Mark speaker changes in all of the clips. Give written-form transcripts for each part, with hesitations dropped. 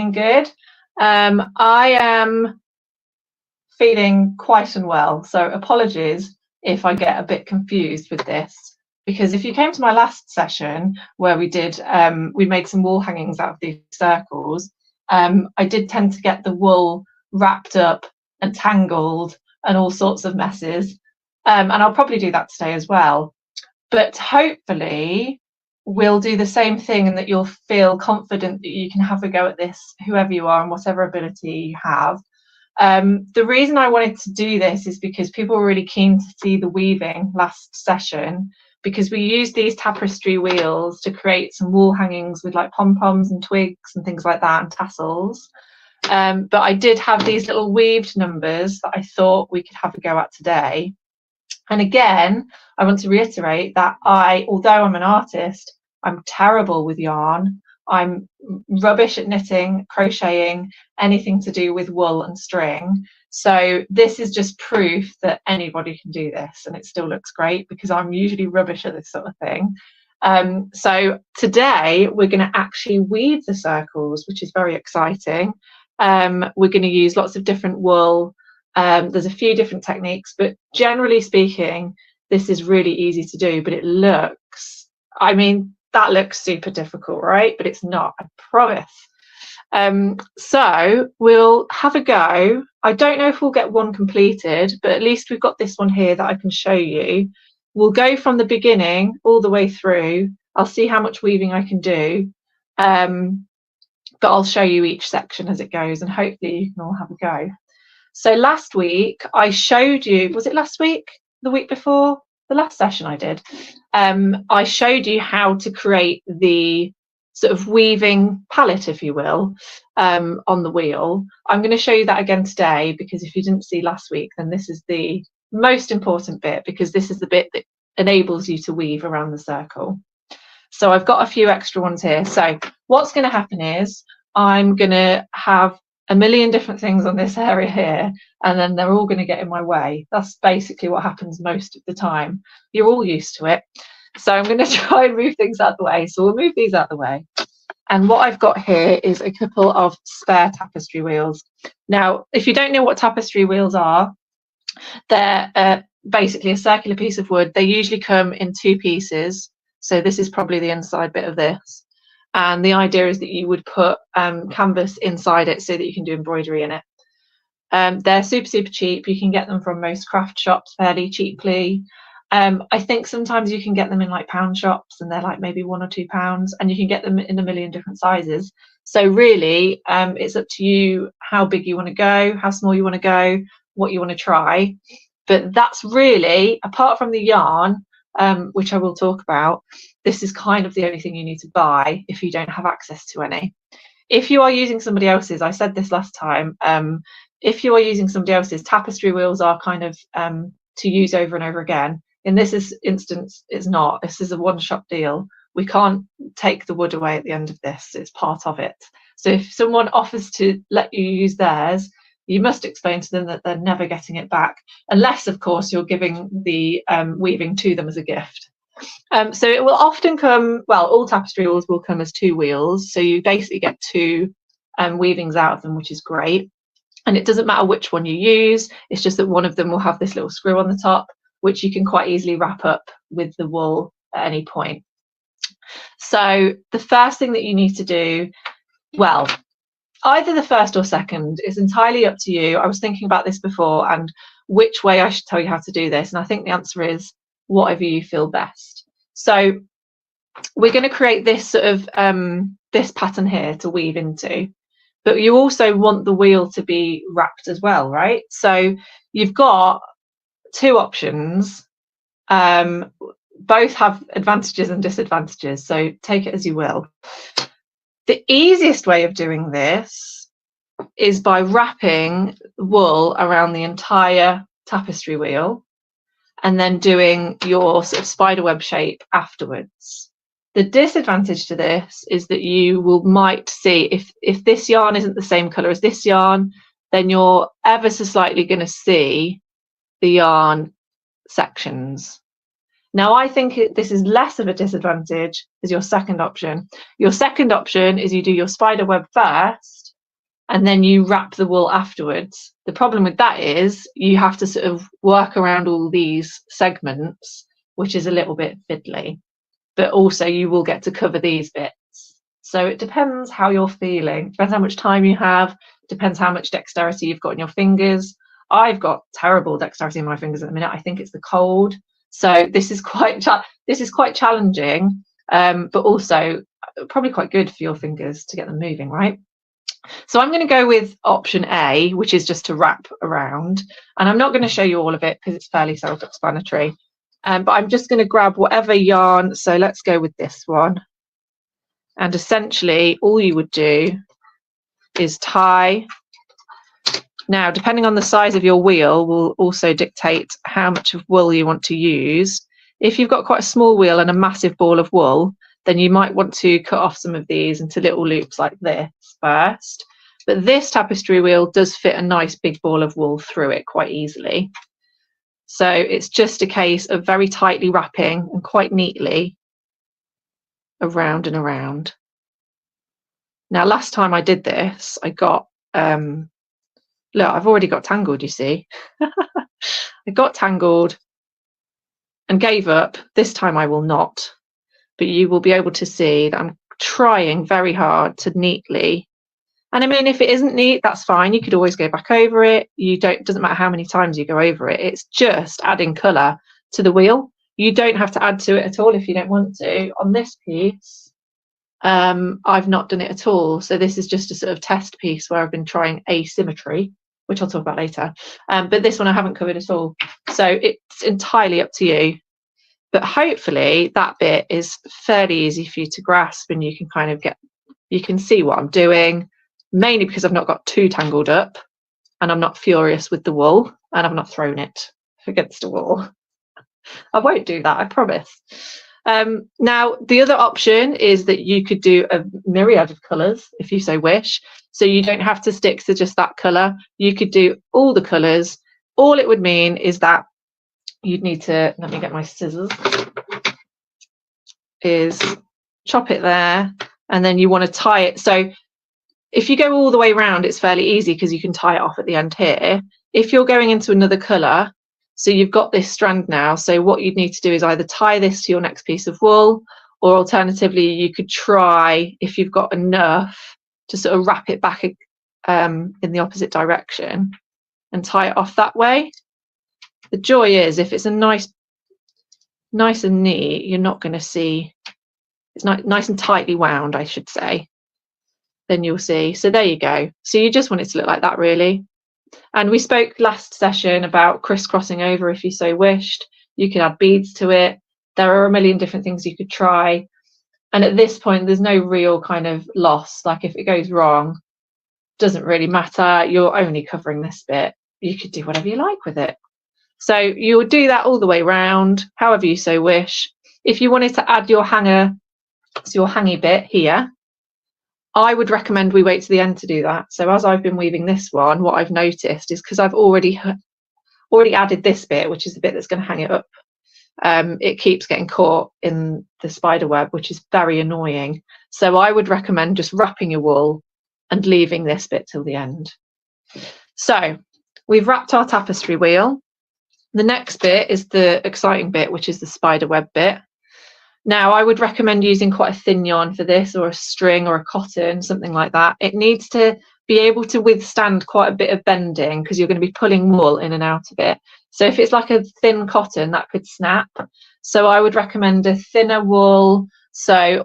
Speaker 1: Good. I am feeling quite unwell, so apologies if I get a bit confused with this, because if you came to my last session where we made some wall hangings out of these circles, I did tend to get the wool wrapped up and tangled and all sorts of messes, and I'll probably do that today as well. But hopefully we'll do the same thing, and that you'll feel confident that you can have a go at this, whoever you are and whatever ability you have. The reason I wanted to do this is because people were really keen to see the weaving last session, because we used these tapestry wheels to create some wall hangings with like pom-poms and twigs and things like that and tassels. But I did have these little weaved numbers that I thought we could have a go at today. And again, I want to reiterate that although I'm an artist, I'm terrible with yarn. I'm rubbish at knitting, crocheting, anything to do with wool and string. So this is just proof that anybody can do this, and it still looks great, because I'm usually rubbish at this sort of thing. So today we're going to actually weave the circles, which is very exciting. We're going to use lots of different wool. There's a few different techniques, but generally speaking, this is really easy to do. But it looks, I mean, that looks super difficult, right? But it's not, I promise. So we'll have a go. I don't know if we'll get one completed, but at least we've got this one here that I can show you. We'll go from the beginning all the way through. I'll see how much weaving I can do, but I'll show you each section as it goes, and hopefully you can all have a go. So last week I showed you, was it last week? The week before? The last session I did. I showed you how to create the sort of weaving palette, if you will, on the wheel. I'm going to show you that again today, because if you didn't see last week, then this is the most important bit, because this is the bit that enables you to weave around the circle. So I've got a few extra ones here. So what's going to happen is I'm going to have a million different things on this area here, and then they're all going to get in my way. That's basically what happens most of the time. You're all used to it. So I'm going to try and move things out of the way. So we'll move these out of the way. And what I've got here is a couple of spare tapestry wheels. Now, if you don't know what tapestry wheels are, they're basically a circular piece of wood. They usually come in two pieces. So this is probably the inside bit of this. And the idea is that you would put canvas inside it so that you can do embroidery in it. They're super, super cheap. You can get them from most craft shops fairly cheaply. I think sometimes you can get them in like pound shops, and they're like maybe £1 or £2, and you can get them in a million different sizes. So really, it's up to you how big you want to go, how small you want to go, what you want to try. But that's really, apart from the yarn, which I will talk about, this is kind of the only thing you need to buy if you don't have access to any. If you are using somebody else's, I said this last time, if you are using somebody else's, tapestry wheels are kind of to use over and over again. In this instance, it's not. This is a one-shot deal. We can't take the wood away at the end of this. It's part of it. So if someone offers to let you use theirs, you must explain to them that they're never getting it back, unless, of course, you're giving the weaving to them as a gift. So it will often come, well, all tapestry wheels will come as two wheels. So you basically get two weavings out of them, which is great. And it doesn't matter which one you use. It's just that one of them will have this little screw on the top, which you can quite easily wrap up with the wool at any point. So the first thing that you need to do, well, either the first or second is entirely up to you. I was thinking about this before and which way I should tell you how to do this. And I think the answer is whatever you feel best. So we're going to create this sort of this pattern here to weave into, but you also want the wheel to be wrapped as well, right? So you've got two options. Both have advantages and disadvantages, so take it as you will. The easiest way of doing this is by wrapping wool around the entire tapestry wheel and then doing your sort of spiderweb shape afterwards. The disadvantage to this is that you might see if this yarn isn't the same colour as this yarn, then you're ever so slightly going to see the yarn sections. Now, I think this is less of a disadvantage as your second option. Your second option is you do your spider web first and then you wrap the wool afterwards. The problem with that is you have to sort of work around all these segments, which is a little bit fiddly, but also you will get to cover these bits. So it depends how you're feeling, depends how much time you have, depends how much dexterity you've got in your fingers. I've got terrible dexterity in my fingers at the minute. I think it's the cold. So this is quite challenging, but also probably quite good for your fingers to get them moving, right? So I'm going to go with option A, which is just to wrap around. And I'm not going to show you all of it because it's fairly self-explanatory. But I'm just going to grab whatever yarn. So let's go with this one. And essentially all you would do is tie. Now, depending on the size of your wheel will also dictate how much of wool you want to use. If you've got quite a small wheel and a massive ball of wool, then you might want to cut off some of these into little loops like this first. But this tapestry wheel does fit a nice big ball of wool through it quite easily. So it's just a case of very tightly wrapping and quite neatly around and around. Now, last time I did this, I got, look, I've already got tangled, you see. I got tangled and gave up. This time I will not, but you will be able to see that I'm trying very hard to neatly. And I mean, if it isn't neat, that's fine. You could always go back over it. It doesn't matter how many times you go over it. It's just adding colour to the wheel. You don't have to add to it at all if you don't want to. On this piece, I've not done it at all. So this is just a sort of test piece where I've been trying asymmetry, which I'll talk about later. But this one I haven't covered at all. So it's entirely up to you. But hopefully that bit is fairly easy for you to grasp, and you can kind of you can see what I'm doing, mainly because I've not got too tangled up and I'm not furious with the wool and I've not thrown it against a wall. I won't do that, I promise. Now, the other option is that you could do a myriad of colours if you so wish. So you don't have to stick to just that colour. You could do all the colours. All it would mean is that you'd need to, let me get my scissors, is chop it there, and then you want to tie it. So if you go all the way around, it's fairly easy because you can tie it off at the end here. If you're going into another colour, so you've got this strand now, so what you'd need to do is either tie this to your next piece of wool, or alternatively you could try, if you've got enough, to sort of wrap it back in the opposite direction and tie it off that way. The joy is, if it's a nice and neat, you're not going to see, it's nice and tightly wound, I should say, then you'll see. So there you go. So you just want it to look like that, really. And we spoke last session about crisscrossing over if you so wished. You could add beads to it. There are a million different things you could try. And at this point, there's no real kind of loss. Like if it goes wrong, doesn't really matter. You're only covering this bit. You could do whatever you like with it. So you'll do that all the way round, however you so wish. If you wanted to add your hanger, so your hangy bit here, I would recommend we wait to the end to do that. So as I've been weaving this one, what I've noticed is because I've already added this bit, which is the bit that's going to hang it up, it keeps getting caught in the spider web, which is very annoying. So I would recommend just wrapping your wool and leaving this bit till the end. So we've wrapped our tapestry wheel. The next bit is the exciting bit, which is the spider web bit. Now, I would recommend using quite a thin yarn for this, or a string or a cotton, something like that. It needs to be able to withstand quite a bit of bending because you're going to be pulling wool in and out of it. So if it's like a thin cotton, that could snap. So I would recommend a thinner wool,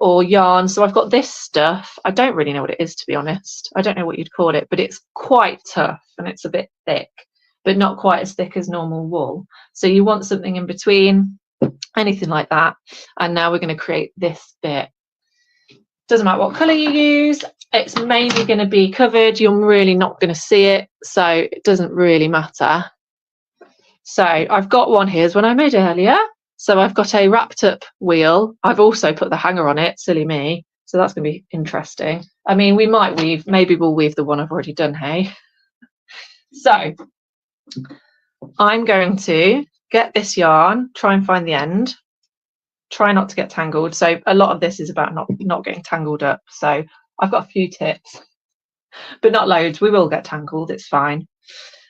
Speaker 1: or yarn. So I've got this stuff. I don't really know what it is, to be honest. I don't know what you'd call it, but it's quite tough and it's a bit thick, but not quite as thick as normal wool. So you want something in between, anything like that. And now we're going to create this bit. Doesn't matter what colour you use, it's mainly going to be covered. You're really not going to see it, so it doesn't really matter. So I've got one, here's one I made earlier. So I've got a wrapped up wheel. I've also put the hanger on it, silly me. So that's going to be interesting. I mean, we might weave, maybe we'll weave the one I've already done, hey? So I'm going to get this yarn, try and find the end, try not to get tangled. So a lot of this is about not getting tangled up. So I've got a few tips. but not loads. We will get tangled, it's fine.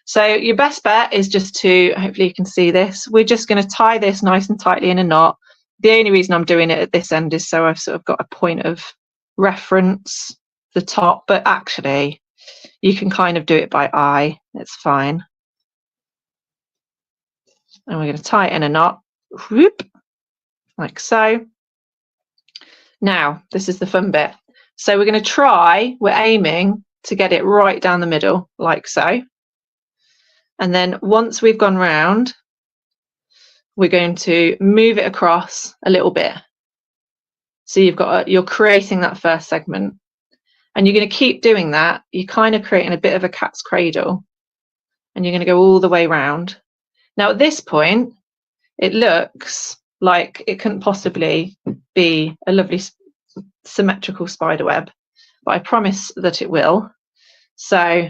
Speaker 1: So your best bet is just to, hopefully you can see this, we're just going to tie this nice and tightly in a knot. The only reason I'm doing it at this end is so I've sort of got a point of reference, the top, but actually you can kind of do it by eye, it's fine. And we're going to tie it in a knot, whoop, like so. Now, this is the fun bit. So we're going to try, we're aiming to get it right down the middle, like so. And then once we've gone round, we're going to move it across a little bit. So you're creating that first segment. And you're going to keep doing that. You're kind of creating a bit of a cat's cradle. And you're going to go all the way round. Now at this point, it looks like it couldn't possibly be a lovely symmetrical spider web, but I promise that it will. So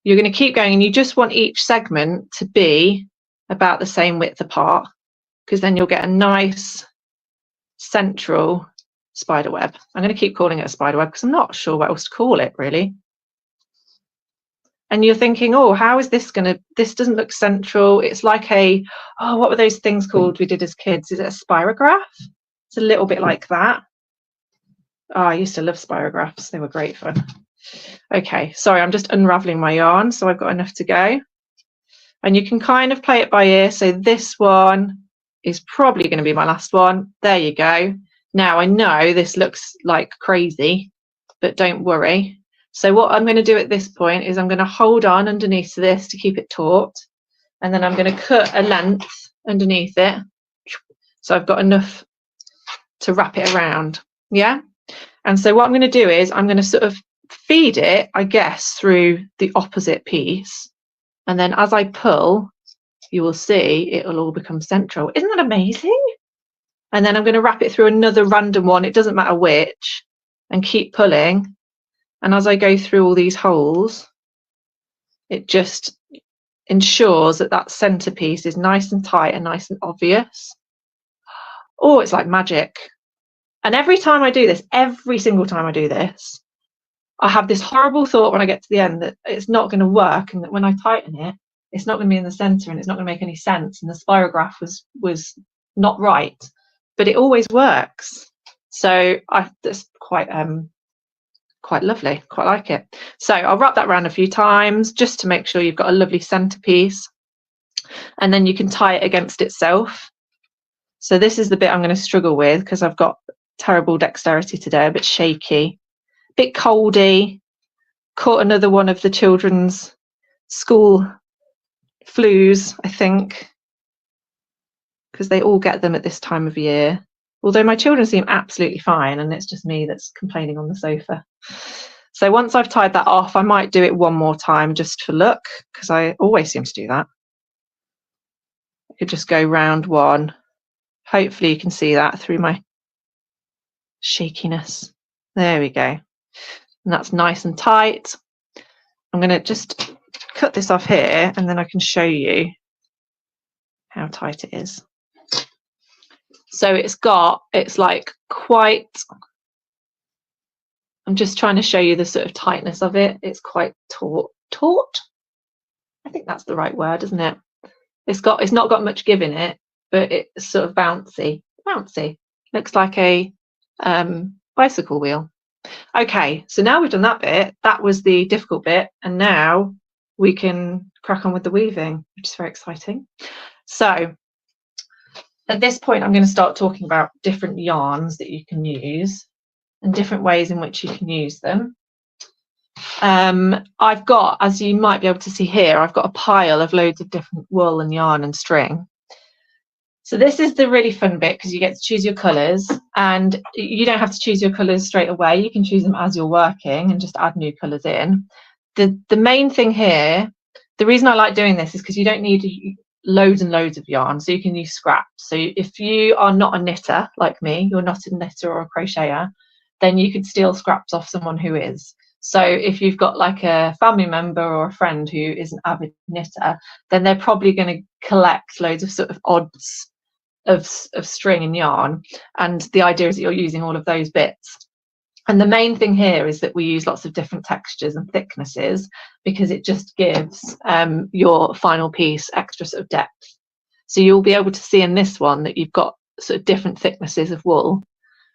Speaker 1: you're going to keep going, and you just want each segment to be about the same width apart, because then you'll get a nice central spider web. I'm going to keep calling it a spider web because I'm not sure what else to call it really. And you're thinking, oh, how is this this doesn't look central. It's like what were those things called we did as kids? Is it a spirograph? It's a little bit like that. Oh, I used to love spirographs. They were great fun. Okay, sorry, I'm just unraveling my yarn, so I've got enough to go. And you can kind of play it by ear. So this one is probably going to be my last one. There you go. Now I know this looks like crazy, but don't worry. So what I'm going to do at this point is I'm going to hold on underneath this to keep it taut, and then I'm going to cut a length underneath it, so I've got enough to wrap it around. Yeah. And so what I'm going to do is I'm going to sort of feed it, I guess, through the opposite piece, and then as I pull, you will see it'll all become central. Isn't that amazing? And then I'm going to wrap it through another random one, it doesn't matter which, and keep pulling. And as I go through all these holes, it just ensures that that centerpiece is nice and tight and nice and obvious. Oh, it's like magic. And every time I do this, every single time I do this, I have this horrible thought when I get to the end that it's not going to work, and that when I tighten it, it's not going to be in the center and it's not going to make any sense, and the spirograph was not right, but it always works. So that's quite lovely, quite like it. So I'll wrap that around a few times just to make sure you've got a lovely centerpiece, and then you can tie it against itself. So this is the bit I'm going to struggle with because I've got terrible dexterity today, a bit shaky, a bit coldy. Caught another one of the children's school flus, I think, because they all get them at this time of year. Although my children seem absolutely fine, and it's just me that's complaining on the sofa. So once I've tied that off, I might do it one more time just for look, because I always seem to do that. I could just go round one. Hopefully you can see that through my shakiness. There we go. And that's nice and tight. I'm going to just cut this off here, and then I can show you how tight it is. So it's like quite, I'm just trying to show you the sort of tightness of it. It's quite taut. I think that's the right word, isn't it? It's not got much give in it, but it's sort of bouncy. Looks like a bicycle wheel. Okay, so now we've done that bit. That was the difficult bit, and now we can crack on with the weaving, which is very exciting. So at this point, I'm going to start talking about different yarns that you can use and different ways in which you can use them. I've got, as you might be able to see here, I've got a pile of loads of different wool and yarn and string. So this is the really fun bit, because you get to choose your colours, and you don't have to choose your colours straight away. You can choose them as you're working and just add new colours in. The main thing here, the reason I like doing this is because you don't need loads and loads of yarn, so you can use scraps. So if you are not a knitter like me, you're not a knitter or a crocheter, then you could steal scraps off someone who is. So if you've got like a family member or a friend who is an avid knitter, then they're probably going to collect loads of sort of odds of string and yarn, and the idea is that you're using all of those bits. And the main thing here is that we use lots of different textures and thicknesses because it just gives your final piece extra sort of depth. So you'll be able to see in this one that you've got sort of different thicknesses of wool,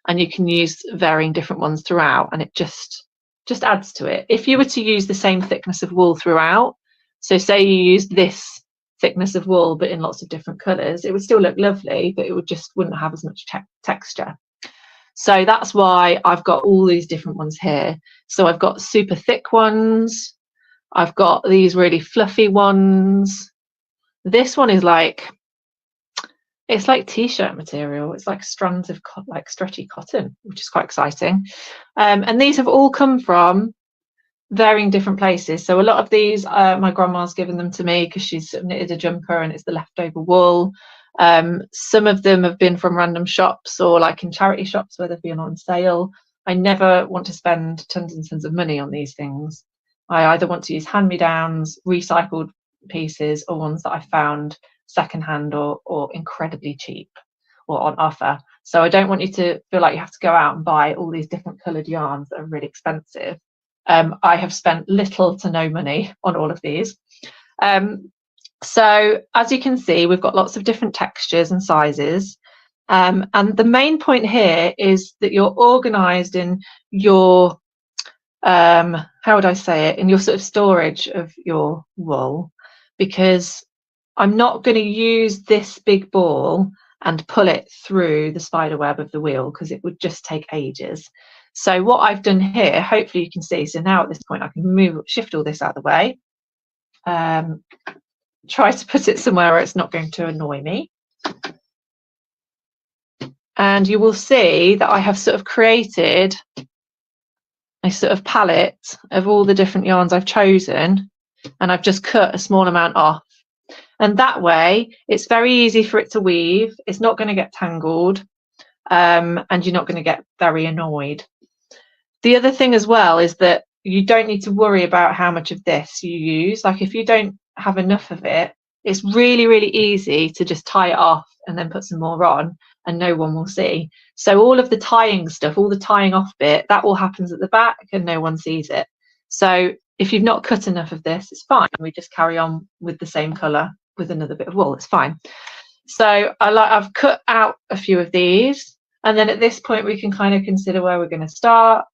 Speaker 1: and you can use varying different ones throughout, and it just adds to it. If you were to use the same thickness of wool throughout, so say you used this thickness of wool but in lots of different colours, it would still look lovely, but it wouldn't have as much texture. So that's why I've got all these different ones here. So I've got super thick ones, I've got these really fluffy ones. This one is like, it's like t-shirt material. It's like strands of like stretchy cotton, which is quite exciting. And these have all come from varying different places. So a lot of these, my grandma's given them to me because she's knitted a jumper and it's the leftover wool. Some of them have been from random shops or like in charity shops where they've been on sale. I never want to spend tons and tons of money on these things. I either want to use hand-me-downs, recycled pieces, or ones that I found secondhand or incredibly cheap or on offer. So I don't want you to feel like you have to go out and buy all these different coloured yarns that are really expensive. I have spent little to no money on all of these. So as you can see, we've got lots of different textures and sizes. And the main point here is that you're organised in your, how would I say it, in your sort of storage of your wool, because I'm not going to use this big ball and pull it through the spider web of the wheel because it would just take ages. So what I've done here, hopefully you can see, so now at this point I can shift all this out of the way. Try to put it somewhere where it's not going to annoy me. And you will see that I have sort of created a sort of palette of all the different yarns I've chosen, and I've just cut a small amount off. And that way it's very easy for it to weave. It's not going to get tangled, and you're not going to get very annoyed. The other thing as well is that you don't need to worry about how much of this you use. Like if you don't have enough of it, it's really, really easy to just tie it off and then put some more on and no one will see. So all of the tying stuff, all the tying off bit, that all happens at the back and no one sees it. So if you've not cut enough of this, it's fine. We just carry on with the same colour with another bit of wool. It's fine. So I've cut out a few of these, and then at this point we can kind of consider where we're going to start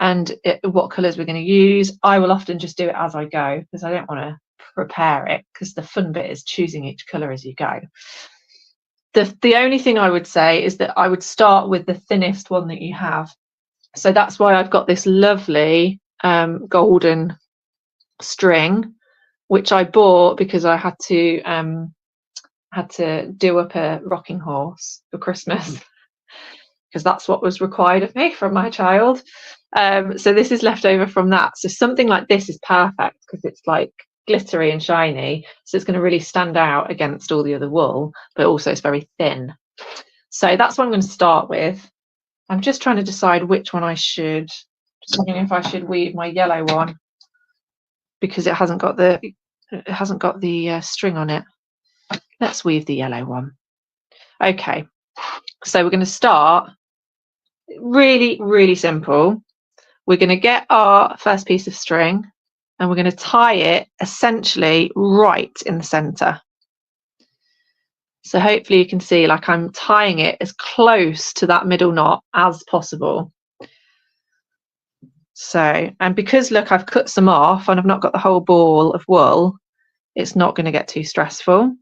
Speaker 1: and what colours we're going to use. I will often just do it as I go because I don't want to prepare it, because the fun bit is choosing each colour as you go. The only thing I would say is that I would start with the thinnest one that you have. So that's why I've got this lovely golden string, which I bought because I had to do up a rocking horse for Christmas, because that's what was required of me from my child. So this is left over from that. So something like this is perfect because it's like glittery and shiny, so it's going to really stand out against all the other wool, but also it's very thin. So that's what I'm going to start with. I'm just trying to decide which one I should, just wondering if I should weave my yellow one because it hasn't got the string on it. Let's weave the yellow one. Okay, so we're going to start really, really simple. We're going to get our first piece of string and we're going to tie it essentially right in the center. So hopefully you can see, like, I'm tying it as close to that middle knot as possible. So, and because look, I've cut some off and I've not got the whole ball of wool, it's not going to get too stressful.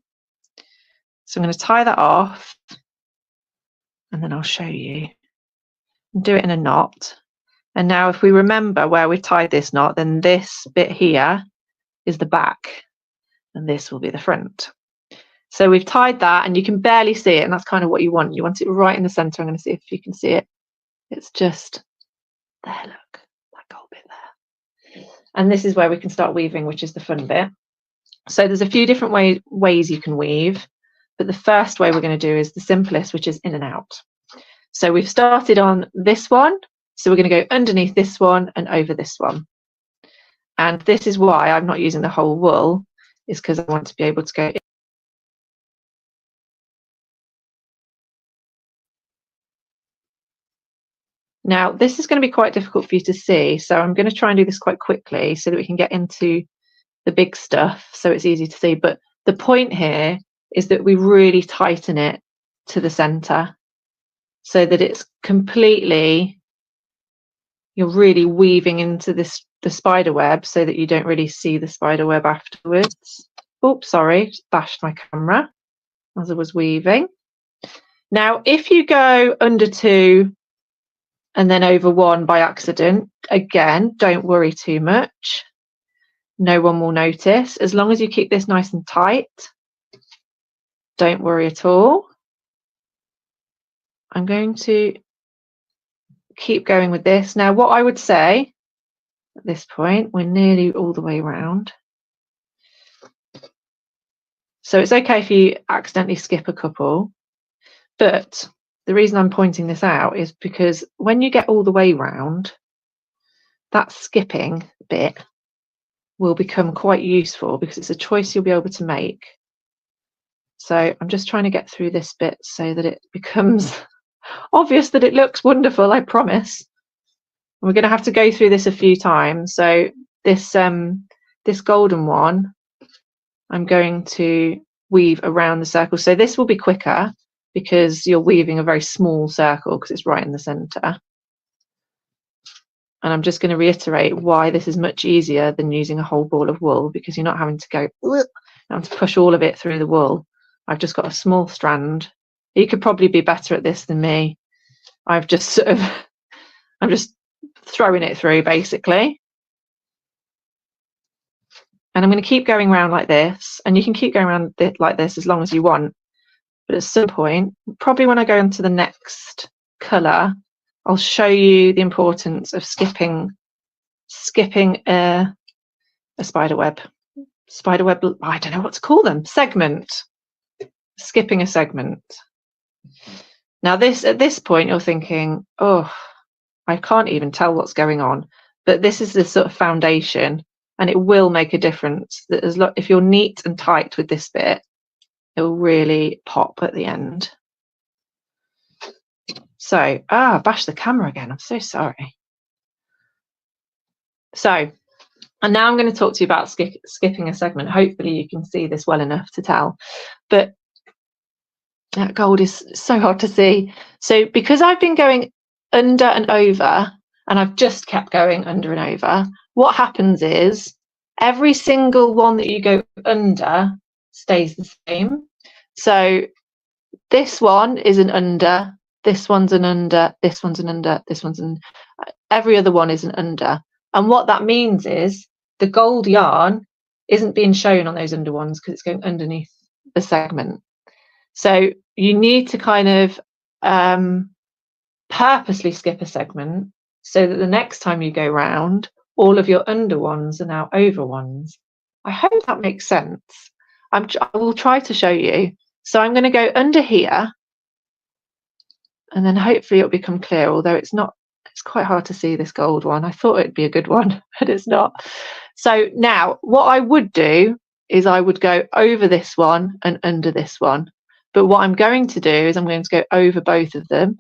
Speaker 1: So I'm going to tie that off and then I'll show you. Do it in a knot. And now if we remember where we tied this knot, then this bit here is the back and this will be the front. So we've tied that and you can barely see it, and that's kind of what you want. You want it right in the center. I'm going to see if you can see it. It's just there, look, that gold bit there. And this is where we can start weaving, which is the fun bit. So there's a few different ways you can weave, but the first way we're going to do is the simplest, which is in and out. So we've started on this one. So we're going to go underneath this one and over this one. And this is why I'm not using the whole wool, is because I want to be able to go Now, this is going to be quite difficult for you to see, so I'm going to try and do this quite quickly so that we can get into the big stuff so it's easy to see. But the point here is that we really tighten it to the center so that it's completely, you're really weaving into the spider web so that you don't really see the spider web afterwards. Oops, sorry, just bashed my camera as I was weaving. Now, if you go under 2 and then over 1 by accident, again, don't worry too much. No one will notice. As long as you keep this nice and tight, don't worry at all. I'm going to keep going with this. Now, what I would say at this point, we're nearly all the way around. So it's okay if you accidentally skip a couple, but the reason I'm pointing this out is because when you get all the way round, that skipping bit will become quite useful because it's a choice you'll be able to make. So I'm just trying to get through this bit so that it becomes obvious that it looks wonderful, I promise. We're going to have to go through this a few times. So this this golden one, I'm going to weave around the circle. So this will be quicker because you're weaving a very small circle because it's right in the center. And I'm just going to reiterate why this is much easier than using a whole ball of wool, because you're not having to go and to push all of it through the wool. I've just got a small strand. You could probably be better at this than me. I'm just throwing it through basically. And I'm going to keep going around like this, and you can keep going around like this as long as you want. But at some point, probably when I go into the next colour, I'll show you the importance of skipping a spider web. Spider web, I don't know what to call them. Segment. Skipping a segment. Now at this point, you're thinking, oh, I can't even tell what's going on. But this is the sort of foundation, and it will make a difference. That if you're neat and tight with this bit, it will really pop at the end. So, bash the camera again. I'm so sorry. So, and now I'm going to talk to you about skipping a segment. Hopefully you can see this well enough to tell. But that gold is so hard to see. So because I've been going under and over, and I've just kept going under and over, what happens is every single one that you go under stays the same. So this one is an under, this one's an under, this one's an under, this one's an, every other one is an under. And what that means is the gold yarn isn't being shown on those under ones because it's going underneath the segment. So you need to kind of purposely skip a segment so that the next time you go round, all of your under ones are now over ones. I hope that makes sense. I will try to show you. So I'm going to go under here, and then hopefully it'll become clear, although it's not, it's quite hard to see this gold one. I thought it'd be a good one, but it's not. So now what I would do is I would go over this one and under this one. But what I'm going to do is I'm going to go over both of them,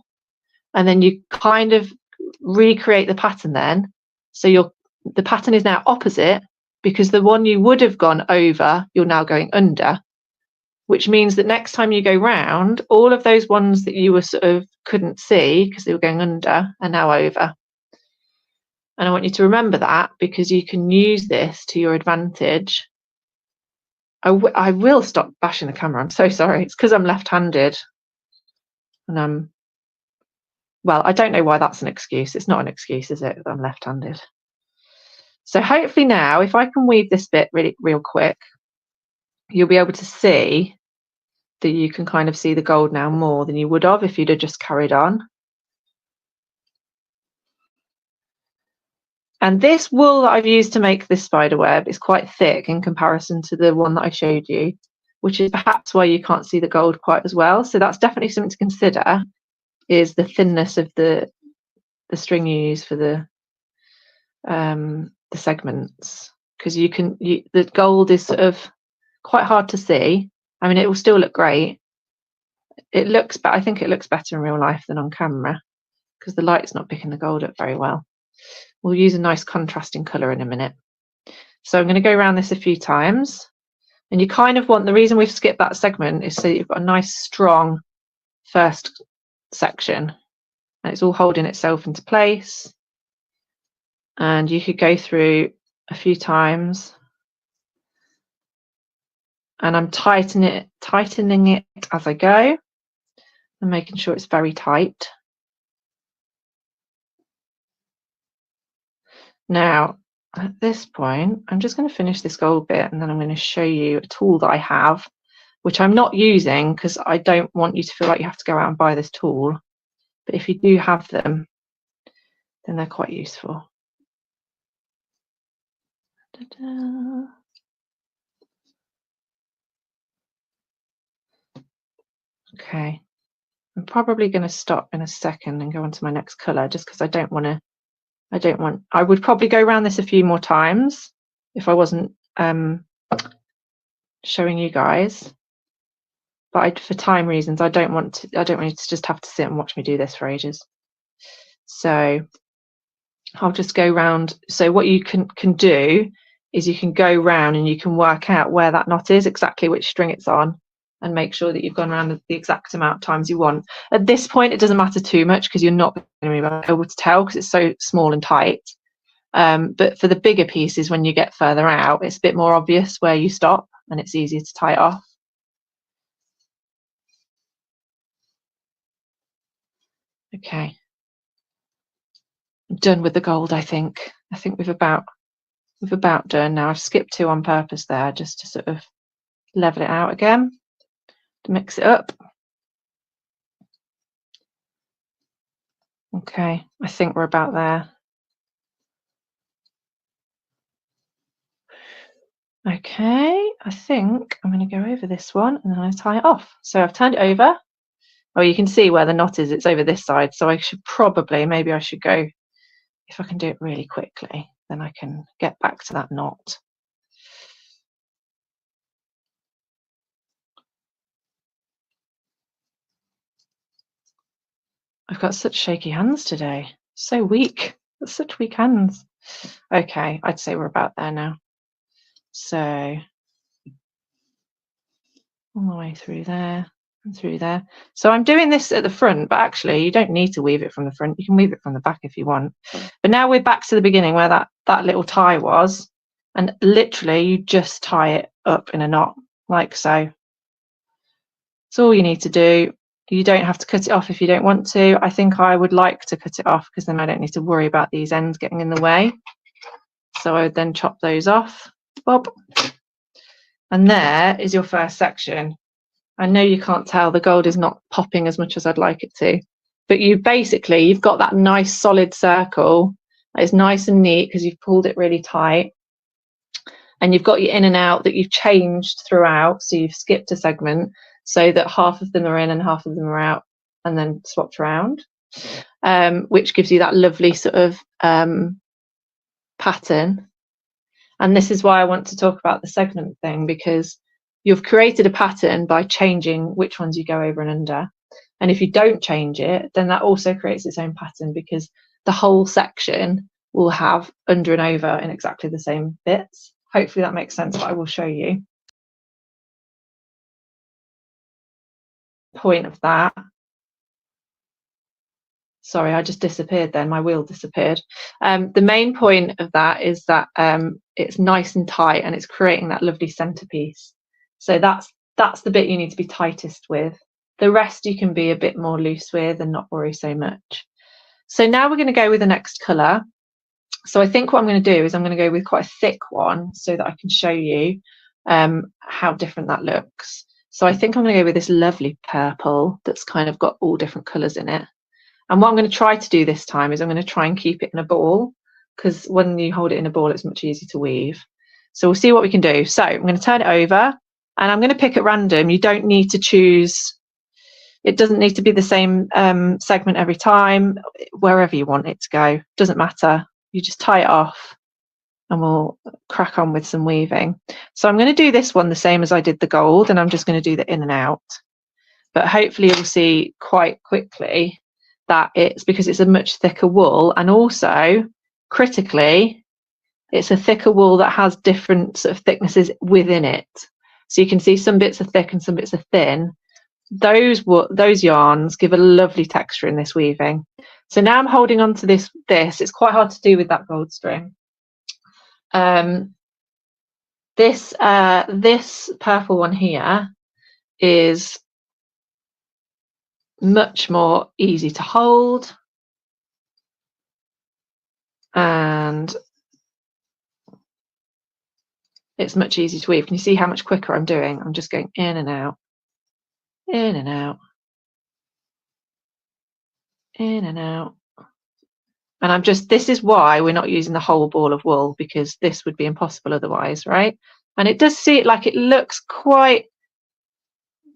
Speaker 1: and then you kind of recreate the pattern then. So the pattern is now opposite, because the one you would have gone over, you're now going under, which means that next time you go round, all of those ones that you were sort of couldn't see because they were going under are now over. And I want you to remember that, because you can use this to your advantage. I will stop bashing the camera. I'm so sorry. It's because I'm left-handed. And well, I don't know why that's an excuse. It's not an excuse, is it, that I'm left-handed? So hopefully now, if I can weave this bit real quick, you'll be able to see that you can kind of see the gold now more than you would have if you'd have just carried on. And this wool that I've used to make this spider web is quite thick in comparison to the one that I showed you, which is perhaps why you can't see the gold quite as well. So that's definitely something to consider, is the thinness of the string you use for the segments, because the gold is sort of quite hard to see. I mean, it will still look great. It looks, but I think it looks better in real life than on camera. because the light's not picking the gold up very well. We'll use a nice contrasting colour in a minute. So I'm going to go around this a few times, and you kind of want, the reason we've skipped that segment is so that you've got a nice strong first section and it's all holding itself into place. And you could go through a few times, and I'm tightening it as I go and making sure it's very tight. Now, at this point, I'm just going to finish this gold bit, and then I'm going to show you a tool that I have, which I'm not using because I don't want you to feel like you have to go out and buy this tool. But if you do have them, then they're quite useful. Ta-da. Okay, I'm probably going to stop in a second and go on to my next colour, just because I would probably go around this a few more times if I wasn't showing you guys, but for time reasons I don't want you to just have to sit and watch me do this for ages. So I'll just go round. So what you can do is you can go round and you can work out where that knot is, exactly which string it's on, and make sure that you've gone around the exact amount of times you want. At this point, it doesn't matter too much because you're not going to be able to tell because it's so small and tight. But for the bigger pieces, when you get further out, it's a bit more obvious where you stop and it's easier to tie it off. Okay, I'm done with the gold. I think we've about done now. I've skipped 2 on purpose there just to sort of level it out again, to mix it up. Okay, I think we're about there. Okay, I think I'm going to go over this one and then I tie it off. So I've turned it over. Oh, you can see where the knot is. It's over this side. So I should probably, maybe I should go, if I can do it really quickly, then I can get back to that knot. I've got such shaky hands today. So weak. Such weak hands. Okay, I'd say we're about there now. So all the way through there and through there. So I'm doing this at the front, but actually you don't need to weave it from the front. You can weave it from the back if you want. But now we're back to the beginning where that little tie was, and literally you just tie it up in a knot like so. That's all you need to do. You don't have to cut it off if you don't want to. I think I would like to cut it off because then I don't need to worry about these ends getting in the way. So I would then chop those off. Bob. And there is your first section. I know you can't tell, the gold is not popping as much as I'd like it to, but you've got that nice solid circle that is nice and neat because you've pulled it really tight, and you've got your in and out that you've changed throughout. So you've skipped a segment so that half of them are in and half of them are out and then swapped around, which gives you that lovely sort of pattern. And this is why I want to talk about the segment thing, because you've created a pattern by changing which ones you go over and under. And if you don't change it, then that also creates its own pattern, because the whole section will have under and over in exactly the same bits. Hopefully that makes sense, but I will show you. Point of that. Sorry, I just disappeared then. My wheel disappeared. The main point of that is that it's nice and tight and it's creating that lovely centerpiece. So that's the bit you need to be tightest with. The rest you can be a bit more loose with and not worry so much. So now we're going to go with the next colour. So I think what I'm going to do is I'm going to go with quite a thick one so that I can show you how different that looks. So I think I'm going to go with this lovely purple that's kind of got all different colours in it. And what I'm going to try to do this time is I'm going to try and keep it in a ball, because when you hold it in a ball, it's much easier to weave. So we'll see what we can do. So I'm going to turn it over and I'm going to pick at random. You don't need to choose. It doesn't need to be the same segment every time. Wherever you want it to go, doesn't matter. You just tie it off and we'll crack on with some weaving. So I'm going to do this one the same as I did the gold, and I'm just going to do the in and out. But hopefully you'll see quite quickly that it's because it's a much thicker wool, and also critically it's a thicker wool that has different sort of thicknesses within it. So you can see some bits are thick and some bits are thin. Those yarns give a lovely texture in this weaving. So now I'm holding on to this. It's quite hard to do with that gold string. This purple one here is much more easy to hold, and it's much easier to weave. Can you see how much quicker I'm doing? I'm just going in and out, in and out, in and out. And I'm just, this is why we're not using the whole ball of wool, because this would be impossible otherwise, right? And it does see it like it looks quite,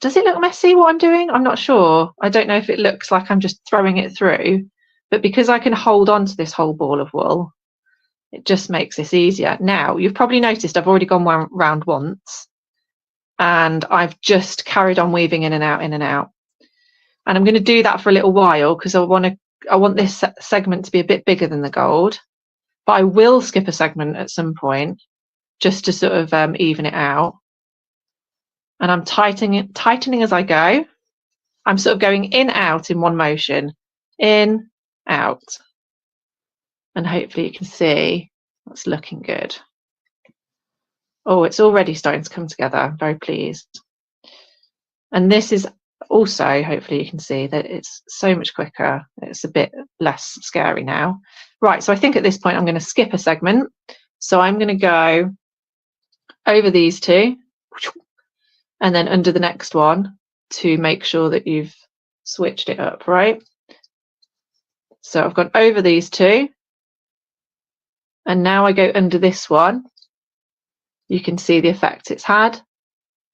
Speaker 1: does it look messy what I'm doing? I'm not sure. I don't know if it looks like I'm just throwing it through, but because I can hold on to this whole ball of wool, it just makes this easier. Now, you've probably noticed I've already gone round once, and I've just carried on weaving in and out, in and out. And I'm going to do that for a little while because I want this segment to be a bit bigger than the gold, but I will skip a segment at some point just to sort of even it out. And I'm tightening as I go. I'm sort of going in, out in one motion, in, out. And hopefully you can see that's looking good. Oh, it's already starting to come together. I'm very pleased. And this is also, hopefully you can see that it's so much quicker. It's a bit less scary now. Right, so I think at this point I'm going to skip a segment. So I'm going to go over these two and then under the next one to make sure that you've switched it up, right? So I've gone over these two, and now I go under this one. You can see the effect it's had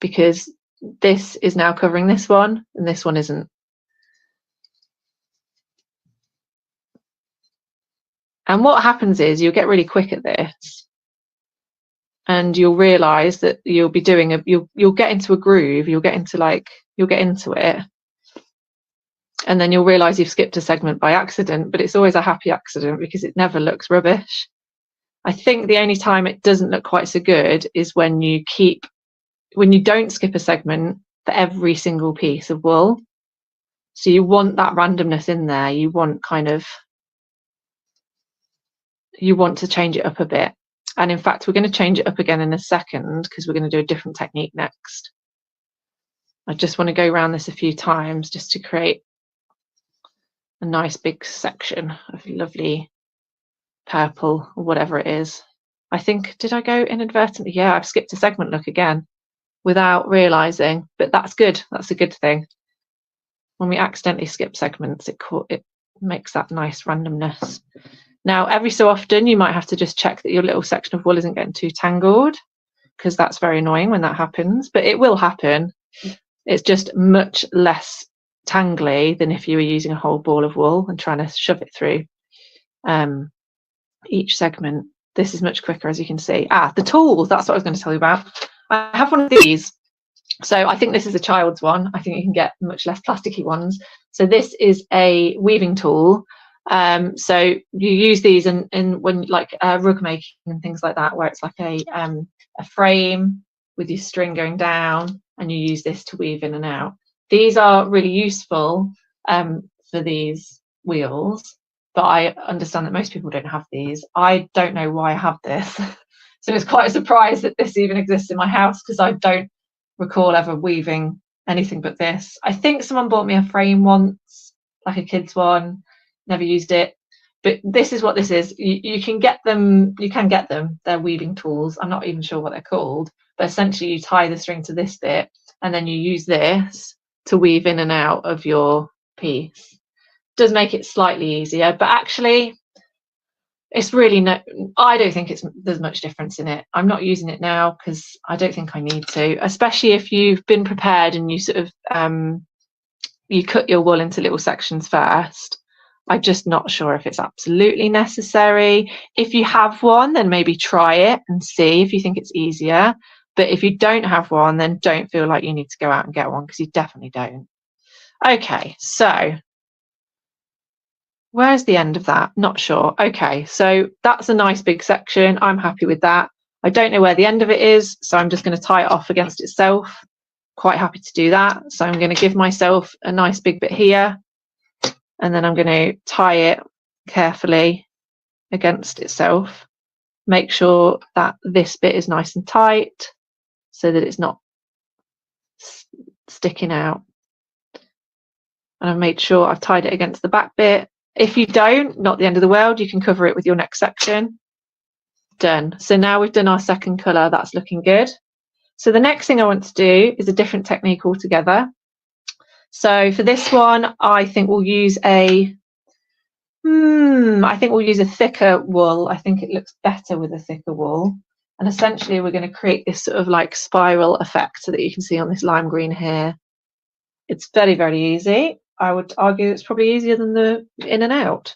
Speaker 1: because this is now covering this one and this one isn't. And what happens is you'll get really quick at this, and you'll realize that you'll be doing you'll get into a groove, you'll get into it, and then you'll realize you've skipped a segment by accident, but it's always a happy accident because it never looks rubbish. I think the only time it doesn't look quite so good is when you don't skip a segment for every single piece of wool. So you want that randomness in there. You want to change it up a bit. And in fact, we're going to change it up again in a second because we're going to do a different technique next. I just want to go around this a few times just to create a nice big section of lovely purple or whatever it is. I think, did I go inadvertently? Yeah, I've skipped a segment, look, again, without realizing, but that's good. That's a good thing. When we accidentally skip segments, it makes that nice randomness. Now, every so often, you might have to just check that your little section of wool isn't getting too tangled, because that's very annoying when that happens, but it will happen. It's just much less tangly than if you were using a whole ball of wool and trying to shove it through each segment. This is much quicker, as you can see. The tools, that's what I was going to tell you about. I have one of these. So I think this is a child's one. I think you can get much less plasticky ones. So this is a weaving tool. So you use these in when like rug making and things like that, where it's like a frame with your string going down, and you use this to weave in and out. These are really useful for these wheels, but I understand that most people don't have these. I don't know why I have this. So it's quite a surprise that this even exists in my house, because I don't recall ever weaving anything but this. I think someone bought me a frame once, like a kid's one. Never used it, but this is what this is. You can get them. They're weaving tools. I'm not even sure what they're called, but essentially you tie the string to this bit, and then you use this to weave in and out of your piece. It does make it slightly easier, but actually it's really I don't think there's much difference in it. I'm not using it now because I don't think I need to, especially if you've been prepared and you sort of you cut your wool into little sections first. I'm just not sure if it's absolutely necessary. If you have one, then maybe try it and see if you think it's easier. But if you don't have one, then don't feel like you need to go out and get one, because you definitely don't. Okay, so Where's the end of that? Not sure. Okay, so that's a nice big section. I'm happy with that. I don't know where the end of it is, so I'm just going to tie it off against itself. Quite happy to do that. So I'm going to give myself a nice big bit here, and then I'm going to tie it carefully against itself. Make sure that this bit is nice and tight so that it's not sticking out. And I've made sure I've tied it against the back bit. If you don't, not the end of the world, you can cover it with your next section. Done. So now we've done our second colour. That's looking good. So the next thing I want to do is a different technique altogether. So for this one, I think we'll use a thicker wool. I think it looks better with a thicker wool. And essentially we're going to create this sort of like spiral effect so that you can see on this lime green here. It's very, very easy. I would argue it's probably easier than the in and out.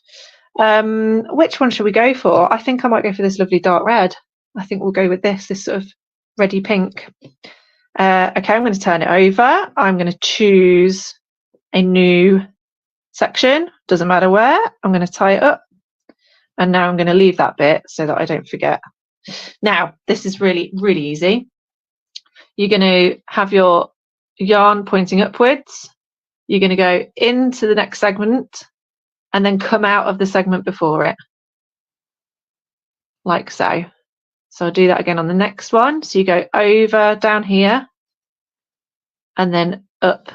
Speaker 1: Which one should we go for? I think I might go for this lovely dark red. I think we'll go with this sort of reddy pink. Okay, I'm going to turn it over. I'm going to choose a new section. Doesn't matter where. I'm going to tie it up. And now I'm going to leave that bit so that I don't forget. Now, this is really, really easy. You're going to have your yarn pointing upwards. You're going to go into the next segment and then come out of the segment before it, like so. So I'll do that again on the next one. So you go over down here and then up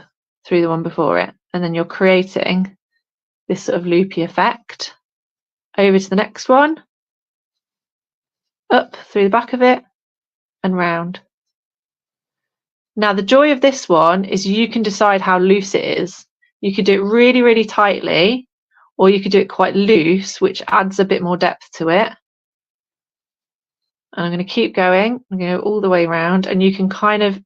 Speaker 1: through the one before it. And then you're creating this sort of loopy effect. Over to the next one, up through the back of it and round. Now the joy of this one is you can decide how loose it is. You could do it really, really tightly, or you could do it quite loose, which adds a bit more depth to it. And I'm going to keep going. I'm going to go all the way around, and you can kind of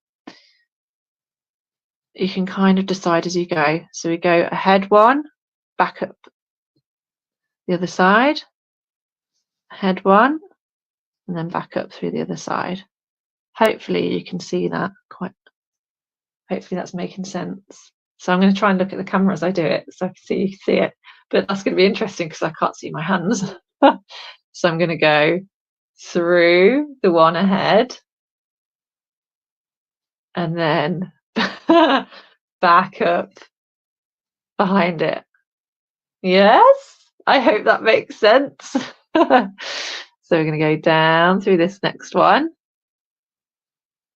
Speaker 1: decide as you go. So we go ahead one, back up the other side, ahead one, and then back up through the other side. Hopefully you can see that hopefully that's making sense. So I'm going to try and look at the camera as I do it so I can see it, but that's going to be interesting because I can't see my hands. So I'm going to go through the one ahead and then back up behind it. Yes, I hope that makes sense. So we're going to go down through this next one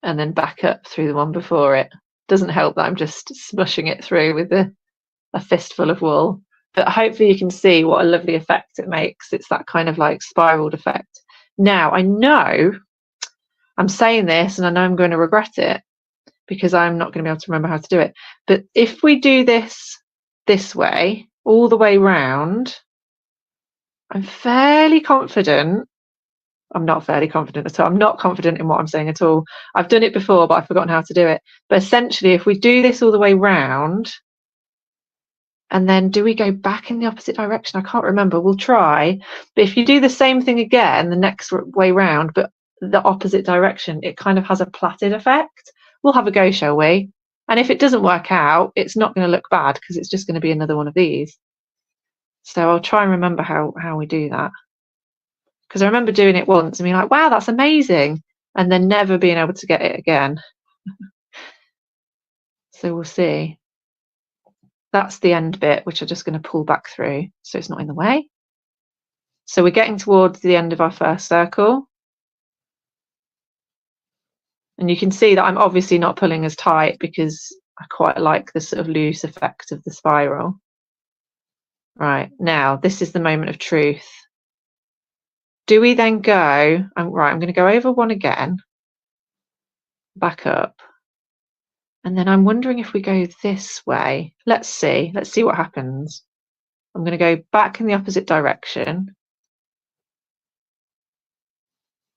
Speaker 1: and then back up through the one before it. Doesn't help that I'm just smushing it through with a fistful of wool, but hopefully you can see what a lovely effect it makes. It's that kind of like spiraled effect. Now I know I'm saying this and I know I'm going to regret it because I'm not going to be able to remember how to do it, but if we do this way all the way round, I'm fairly confident. I'm not fairly confident at all. I'm not confident in what I'm saying at all. I've done it before, but I've forgotten how to do it. But essentially, if we do this all the way round, and then do we go back in the opposite direction? I can't remember. We'll try. But if you do the same thing again, the next way round, but the opposite direction, it kind of has a plaited effect. We'll have a go, shall we? And if it doesn't work out, it's not going to look bad because it's just going to be another one of these. So I'll try and remember how we do that. Because I remember doing it once and being like, wow, that's amazing. And then never being able to get it again. So we'll see. That's the end bit, which I'm just going to pull back through so it's not in the way. So we're getting towards the end of our first circle. And you can see that I'm obviously not pulling as tight because I quite like the sort of loose effect of the spiral. Right, now this is the moment of truth. Do we then go, I'm going to go over one again, back up, and then I'm wondering if we go this way. Let's see what happens. I'm going to go back in the opposite direction.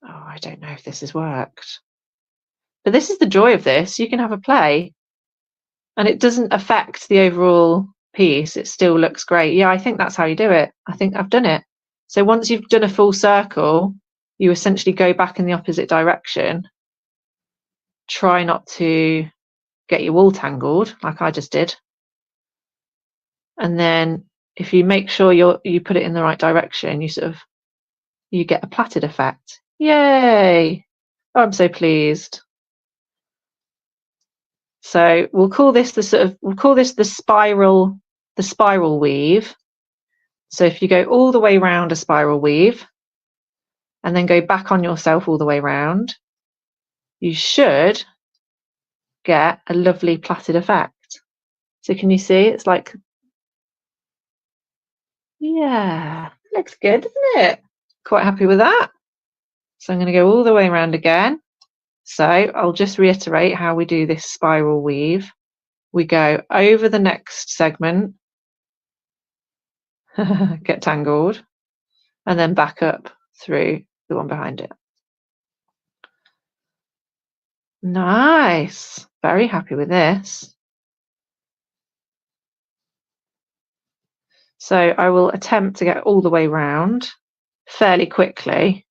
Speaker 1: Oh, I don't know if this has worked. But this is the joy of this. You can have a play and it doesn't affect the overall piece. It still looks great. Yeah, I think that's how you do it. I think I've done it. So once you've done a full circle, you essentially go back in the opposite direction. Try not to get your wool tangled like I just did. And then if you make sure you put it in the right direction, you get a plaited effect. Yay! Oh, I'm so pleased. So we'll call this the spiral weave. So if you go all the way around a spiral weave and then go back on yourself all the way around, you should get a lovely plaited effect. So can you see? It's like, yeah, looks good, doesn't it? Quite happy with that. So I'm going to go all the way around again. So I'll just reiterate how we do this spiral weave. We go over the next segment, get tangled, and then back up through the one behind it. Nice. Very happy with this. So I will attempt to get all the way round fairly quickly.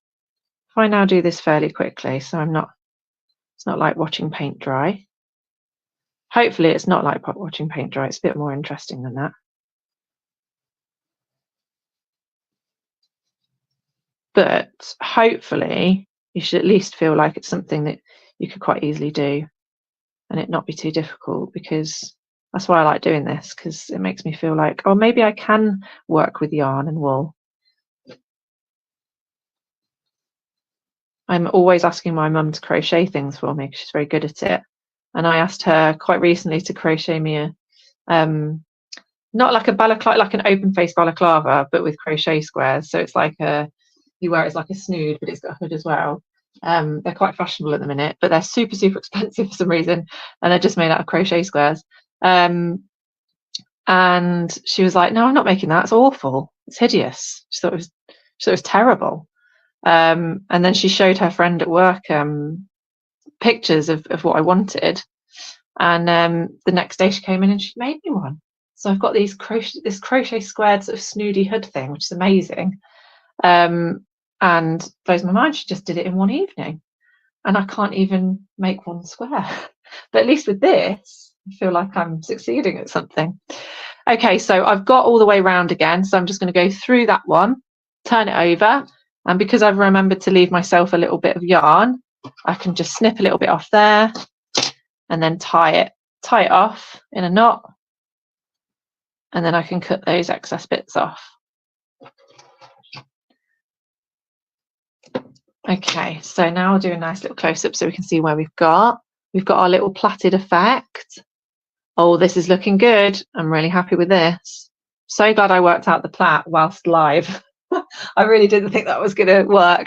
Speaker 1: If I now do this fairly quickly, so it's not like watching paint dry. Hopefully it's not like watching paint dry. It's a bit more interesting than that. But hopefully you should at least feel like it's something that you could quite easily do and it not be too difficult, because that's why I like doing this, because it makes me feel like, oh, maybe I can work with yarn and wool. I'm always asking my mum to crochet things for me because she's very good at it. And I asked her quite recently to crochet me a, not like a balaclava, like an open face balaclava, but with crochet squares. So it's like you wear it as like a snood, but it's got a hood as well. They're quite fashionable at the minute, but they're super, super expensive for some reason. And they're just made out of crochet squares. And she was like, no, I'm not making that. It's awful. It's hideous. She thought it was terrible. And then she showed her friend at work pictures of what I wanted. And the next day she came in and she made me one. So I've got this crochet squared sort of snoody hood thing, which is amazing. And blows my mind. She just did it in one evening. And I can't even make one square. But at least with this, I feel like I'm succeeding at something. Okay, so I've got all the way round again. So I'm just going to go through that one, turn it over. And because I've remembered to leave myself a little bit of yarn, I can just snip a little bit off there and then tie it off in a knot. And then I can cut those excess bits off. Okay, so now I'll do a nice little close-up so we can see where we've got our little plaited effect. Oh, this is looking good. I'm really happy with this. So glad I worked out the plait whilst live. I really didn't think that was going to work.